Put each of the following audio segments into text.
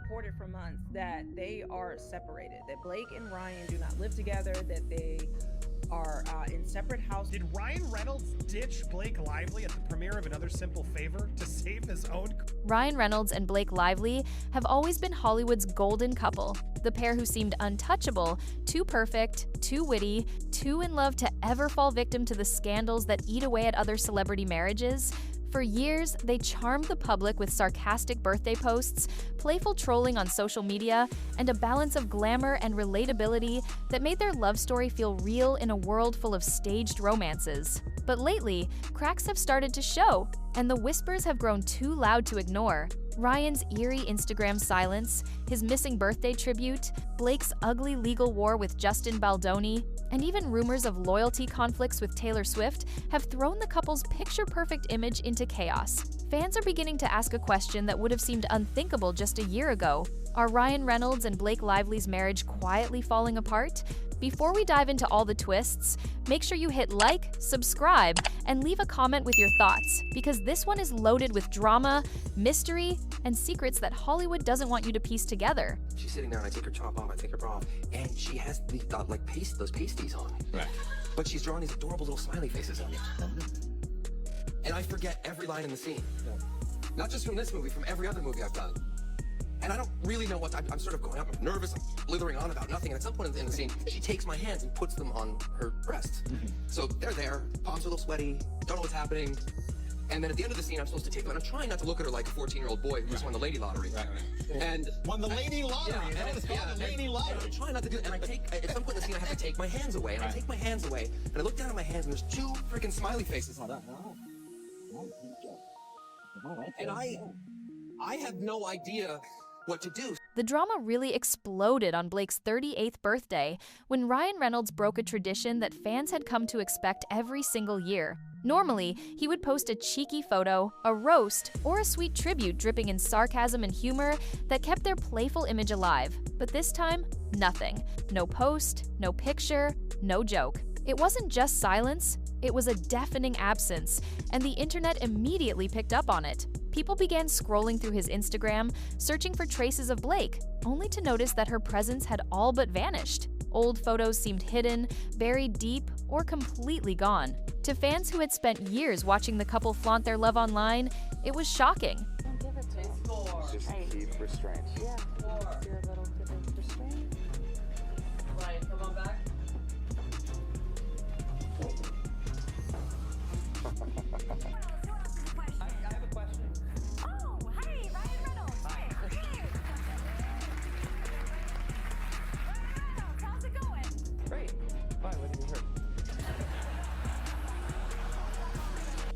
reported for months that they are separated, that Blake and Ryan do not live together, that they are in separate houses. Did Ryan Reynolds ditch Blake Lively at the premiere of Another Simple Favor to save his own? Ryan Reynolds and Blake Lively have always been Hollywood's golden couple, the pair who seemed untouchable, too perfect, too witty, too in love to ever fall victim to the scandals that eat away at other celebrity marriages. For years, they charmed the public with sarcastic birthday posts, playful trolling on social media, and a balance of glamour and relatability that made their love story feel real in a world full of staged romances. But lately, cracks have started to show, and the whispers have grown too loud to ignore. Ryan's eerie Instagram silence, his missing birthday tribute, Blake's ugly legal war with Justin Baldoni, and even rumors of loyalty conflicts with Taylor Swift have thrown the couple's picture-perfect image into chaos. Fans are beginning to ask a question that would have seemed unthinkable just a year ago. Are Ryan Reynolds and Blake Lively's marriage quietly falling apart? Before we dive into all the twists, make sure you hit like, subscribe, and leave a comment with your thoughts, because this one is loaded with drama, mystery, and secrets that Hollywood doesn't want you to piece together. She's sitting there and I take her top off, I take her bra off, and she has the, those pasties on. Right. But she's drawing these adorable little smiley faces on me. And I forget every line in the scene. Not just from this movie, from every other movie I've done. And I don't really know what I'm sort of going up. I'm nervous. I'm blithering on about nothing. And at some point in the scene, she takes my hands and puts them on her breasts. So they're there. Palms are a little sweaty. Don't know what's happening. And then at the end of the scene, I'm supposed to take her. And I'm trying not to look at her like a 14-year-old boy who just won the lady lottery. And won the lady lottery. Yeah, It's called the lady lottery. I'm trying not to do it. And at some point in the scene, I have to take my hands away. And I take my hands away. And I look down at my hands, and there's two freaking smiley faces on them. And I have no idea what to do. The drama really exploded on Blake's 38th birthday when Ryan Reynolds broke a tradition that fans had come to expect every single year. Normally, he would post a cheeky photo, a roast, or a sweet tribute dripping in sarcasm and humor that kept their playful image alive. But this time, nothing. No post, no picture, no joke. It wasn't just silence, it was a deafening absence, and the internet immediately picked up on it. People began scrolling through his Instagram, searching for traces of Blake, only to notice that her presence had all but vanished. Old photos seemed hidden, buried deep, or completely gone. To fans who had spent years watching the couple flaunt their love online, it was shocking. Don't give it to him. Just keep restraint. Yeah. You're a little bit of restraint. Ryan, come on back. I have a question. Oh, hey, Ryan Reynolds. Hi. Hey. Ryan Reynolds, how's it going? Great. Why? What did you hear?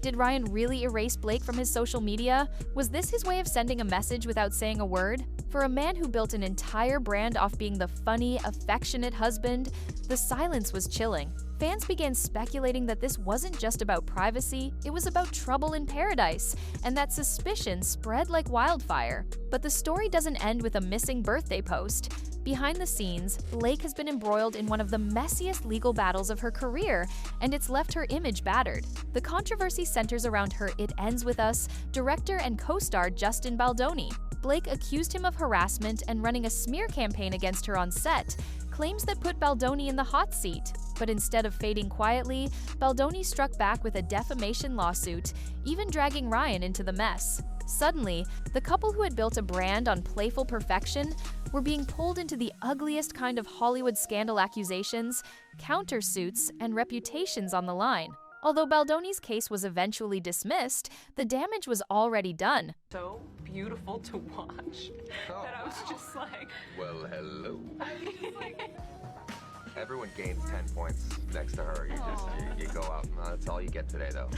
Did Ryan really erase Blake from his social media? Was this his way of sending a message without saying a word? For a man who built an entire brand off being the funny, affectionate husband, the silence was chilling. Fans began speculating that this wasn't just about privacy, it was about trouble in paradise, and that suspicion spread like wildfire. But the story doesn't end with a missing birthday post. Behind the scenes, Blake has been embroiled in one of the messiest legal battles of her career, and it's left her image battered. The controversy centers around her It Ends With Us director and co-star Justin Baldoni. Blake accused him of harassment and running a smear campaign against her on set, claims that put Baldoni in the hot seat. But instead of fading quietly, Baldoni struck back with a defamation lawsuit, even dragging Ryan into the mess. Suddenly, the couple who had built a brand on playful perfection were being pulled into the ugliest kind of Hollywood scandal accusations, countersuits, and reputations on the line. Although Baldoni's case was eventually dismissed, the damage was already done. So beautiful to watch that I was just like, Well, hello. I mean, like, Everyone gains 10 points next to her. You go out. That's all you get today, though.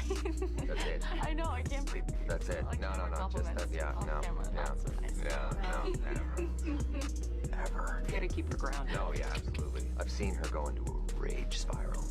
That's it. I know, I can't believe That's it. Like, No. more Just compliments that. Yeah. on No. camera. Yeah. That's so nice. Yeah. No. Ever. Gotta keep her grounded. No. Yeah. Absolutely. I've seen her go into a rage spiral.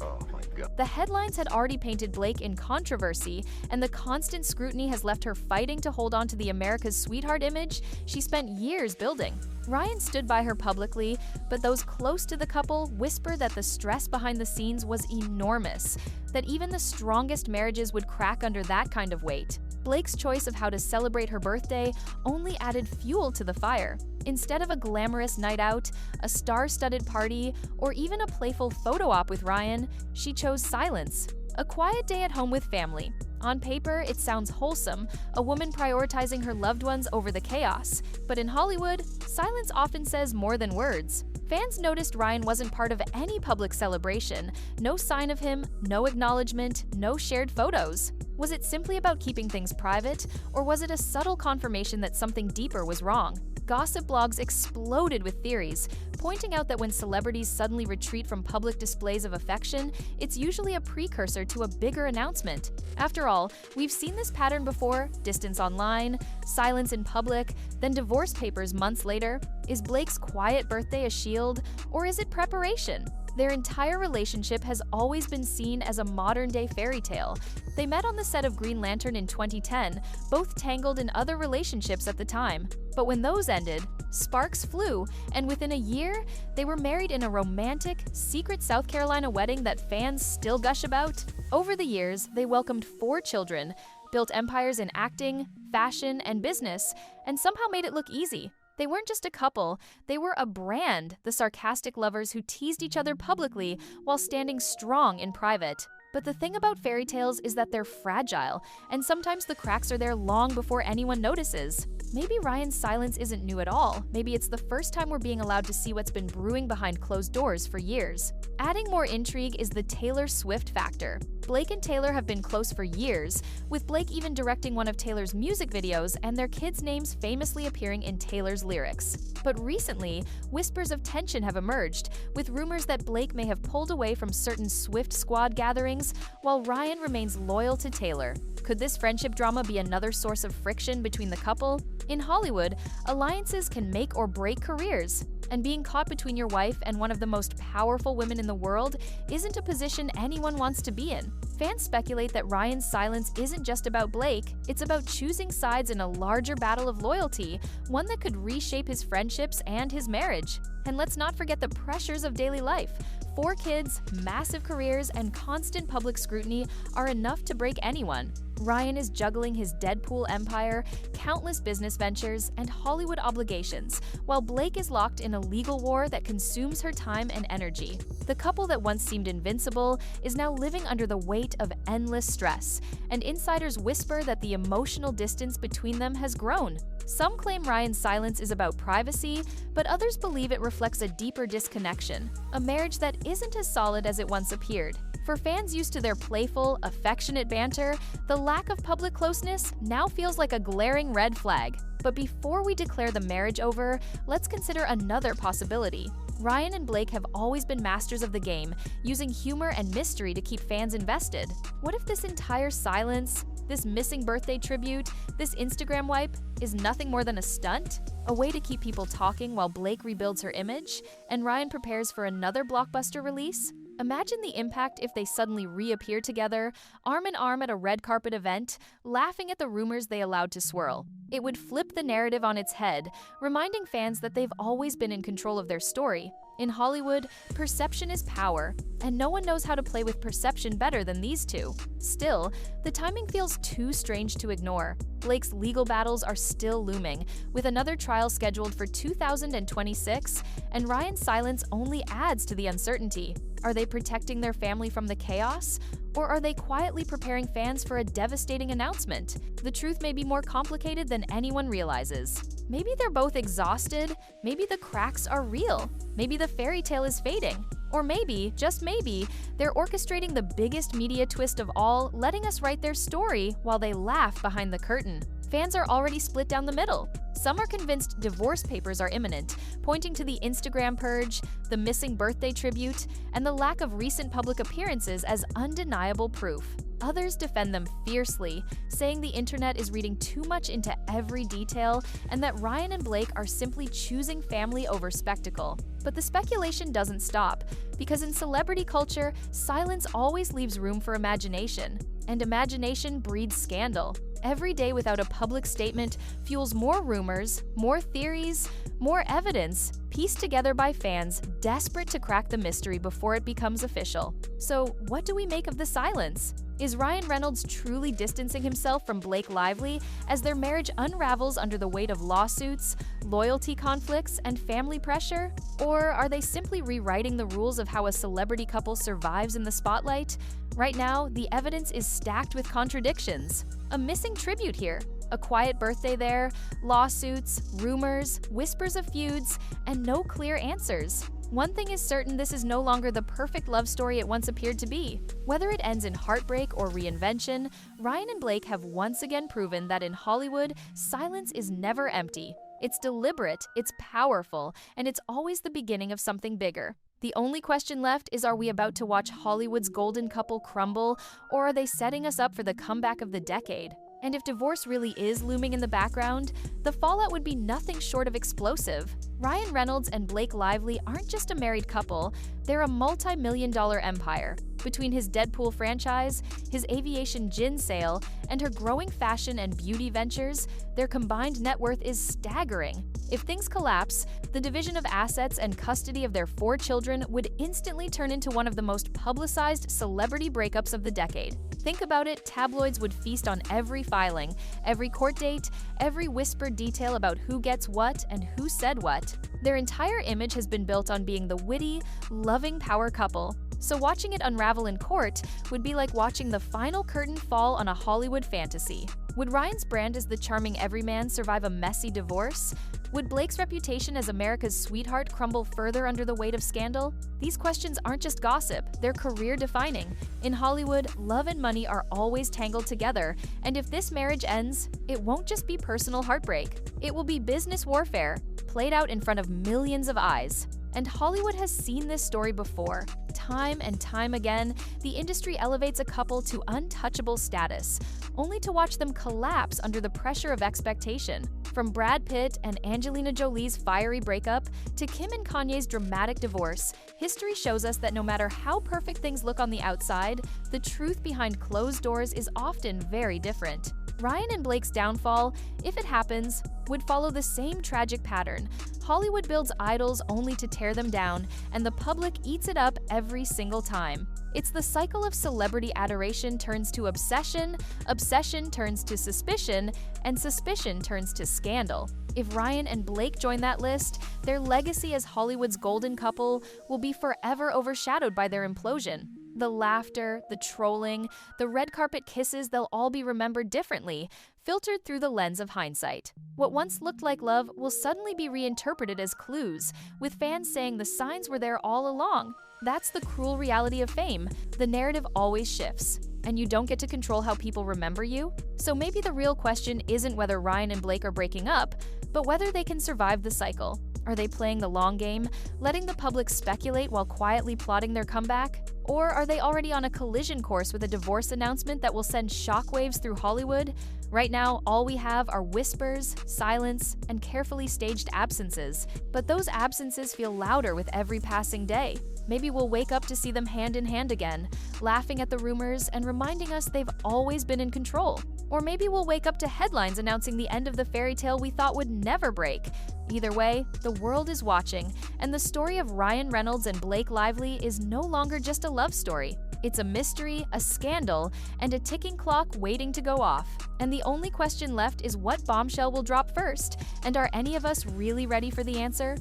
Oh my God. The headlines had already painted Blake in controversy, and the constant scrutiny has left her fighting to hold on to the America's sweetheart image she spent years building. Ryan stood by her publicly, but those close to the couple whisper that the stress behind the scenes was enormous, that even the strongest marriages would crack under that kind of weight. Blake's choice of how to celebrate her birthday only added fuel to the fire. Instead of a glamorous night out, a star-studded party, or even a playful photo op with Ryan, she chose silence. A quiet day at home with family. On paper, it sounds wholesome, a woman prioritizing her loved ones over the chaos. But in Hollywood, silence often says more than words. Fans noticed Ryan wasn't part of any public celebration. No sign of him, no acknowledgement, no shared photos. Was it simply about keeping things private, or was it a subtle confirmation that something deeper was wrong? Gossip blogs exploded with theories, pointing out that when celebrities suddenly retreat from public displays of affection, it's usually a precursor to a bigger announcement. After all, we've seen this pattern before: distance online, silence in public, then divorce papers months later. Is Blake's quiet birthday a shield, or is it preparation? Their entire relationship has always been seen as a modern-day fairy tale. They met on the set of Green Lantern in 2010, both tangled in other relationships at the time. But when those ended, sparks flew, and within a year, they were married in a romantic, secret South Carolina wedding that fans still gush about. Over the years, they welcomed 4 children, built empires in acting, fashion, and business, and somehow made it look easy. They weren't just a couple, they were a brand, the sarcastic lovers who teased each other publicly while standing strong in private. But the thing about fairy tales is that they're fragile, and sometimes the cracks are there long before anyone notices. Maybe Ryan's silence isn't new at all. Maybe it's the first time we're being allowed to see what's been brewing behind closed doors for years. Adding more intrigue is the Taylor Swift factor. Blake and Taylor have been close for years, with Blake even directing one of Taylor's music videos and their kids' names famously appearing in Taylor's lyrics. But recently, whispers of tension have emerged, with rumors that Blake may have pulled away from certain Swift Squad gatherings, while Ryan remains loyal to Taylor. Could this friendship drama be another source of friction between the couple? In Hollywood, alliances can make or break careers, and being caught between your wife and one of the most powerful women in the world isn't a position anyone wants to be in. Fans speculate that Ryan's silence isn't just about Blake, it's about choosing sides in a larger battle of loyalty, one that could reshape his friendships and his marriage. And let's not forget the pressures of daily life. 4 kids, massive careers, and constant public scrutiny are enough to break anyone. Ryan is juggling his Deadpool empire, countless business ventures, and Hollywood obligations, while Blake is locked in a legal war that consumes her time and energy. The couple that once seemed invincible is now living under the weight of endless stress, and insiders whisper that the emotional distance between them has grown. Some claim Ryan's silence is about privacy, but others believe it reflects a deeper disconnection, a marriage that isn't as solid as it once appeared. For fans used to their playful, affectionate banter, the lack of public closeness now feels like a glaring red flag. But before we declare the marriage over, let's consider another possibility. Ryan and Blake have always been masters of the game, using humor and mystery to keep fans invested. What if this entire silence, this missing birthday tribute, this Instagram wipe, is nothing more than a stunt? A way to keep people talking while Blake rebuilds her image, and Ryan prepares for another blockbuster release? Imagine the impact if they suddenly reappear together, arm in arm at a red carpet event, laughing at the rumors they allowed to swirl. It would flip the narrative on its head, reminding fans that they've always been in control of their story. In Hollywood, perception is power, and no one knows how to play with perception better than these two. Still, the timing feels too strange to ignore. Blake's legal battles are still looming, with another trial scheduled for 2026, and Ryan's silence only adds to the uncertainty. Are they protecting their family from the chaos? Or are they quietly preparing fans for a devastating announcement? The truth may be more complicated than anyone realizes. Maybe they're both exhausted, maybe the cracks are real, maybe the fairy tale is fading, or maybe, just maybe, they're orchestrating the biggest media twist of all, letting us write their story while they laugh behind the curtain. Fans are already split down the middle. Some are convinced divorce papers are imminent, pointing to the Instagram purge, the missing birthday tribute, and the lack of recent public appearances as undeniable proof. Others defend them fiercely, saying the internet is reading too much into every detail and that Ryan and Blake are simply choosing family over spectacle. But the speculation doesn't stop, because in celebrity culture, silence always leaves room for imagination, and imagination breeds scandal. Every day without a public statement fuels more rumors, more theories, more evidence, pieced together by fans desperate to crack the mystery before it becomes official. So, what do we make of the silence? Is Ryan Reynolds truly distancing himself from Blake Lively as their marriage unravels under the weight of lawsuits, loyalty conflicts, and family pressure? Or are they simply rewriting the rules of how a celebrity couple survives in the spotlight? Right now, the evidence is stacked with contradictions. A missing tribute here, a quiet birthday there, lawsuits, rumors, whispers of feuds, and no clear answers. One thing is certain, this is no longer the perfect love story it once appeared to be. Whether it ends in heartbreak or reinvention, Ryan and Blake have once again proven that in Hollywood, silence is never empty. It's deliberate, it's powerful, and it's always the beginning of something bigger. The only question left is, are we about to watch Hollywood's golden couple crumble, or are they setting us up for the comeback of the decade? And if divorce really is looming in the background, the fallout would be nothing short of explosive. Ryan Reynolds and Blake Lively aren't just a married couple, they're a multi-million-dollar empire. Between his Deadpool franchise, his aviation gin sale, and her growing fashion and beauty ventures, their combined net worth is staggering. If things collapse, the division of assets and custody of their 4 children would instantly turn into one of the most publicized celebrity breakups of the decade. Think about it, tabloids would feast on every filing, every court date, every whispered detail about who gets what and who said what. Their entire image has been built on being the witty, loving power couple. So watching it unravel in court would be like watching the final curtain fall on a Hollywood fantasy. Would Ryan's brand as the charming everyman survive a messy divorce? Would Blake's reputation as America's sweetheart crumble further under the weight of scandal? These questions aren't just gossip, they're career-defining. In Hollywood, love and money are always tangled together, and if this marriage ends, it won't just be personal heartbreak. It will be business warfare, played out in front of millions of eyes. And Hollywood has seen this story before. Time and time again, the industry elevates a couple to untouchable status, only to watch them collapse under the pressure of expectation. From Brad Pitt and Angelina Jolie's fiery breakup to Kim and Kanye's dramatic divorce, history shows us that no matter how perfect things look on the outside, the truth behind closed doors is often very different. Ryan and Blake's downfall, if it happens, would follow the same tragic pattern. Hollywood builds idols only to tear them down, and the public eats it up every single time. It's the cycle of celebrity adoration turns to obsession, obsession turns to suspicion, and suspicion turns to scandal. If Ryan and Blake join that list, their legacy as Hollywood's golden couple will be forever overshadowed by their implosion. The laughter, the trolling, the red carpet kisses, they'll all be remembered differently, filtered through the lens of hindsight. What once looked like love will suddenly be reinterpreted as clues, with fans saying the signs were there all along. That's the cruel reality of fame. The narrative always shifts, and you don't get to control how people remember you. So maybe the real question isn't whether Ryan and Blake are breaking up, but whether they can survive the cycle. Are they playing the long game, letting the public speculate while quietly plotting their comeback? Or are they already on a collision course with a divorce announcement that will send shockwaves through Hollywood? Right now, all we have are whispers, silence, and carefully staged absences. But those absences feel louder with every passing day. Maybe we'll wake up to see them hand in hand again, laughing at the rumors and reminding us they've always been in control. Or maybe we'll wake up to headlines announcing the end of the fairy tale we thought would never break. Either way, the world is watching, and the story of Ryan Reynolds and Blake Lively is no longer just a love story. It's a mystery, a scandal, and a ticking clock waiting to go off. And the only question left is what bombshell will drop first, and are any of us really ready for the answer?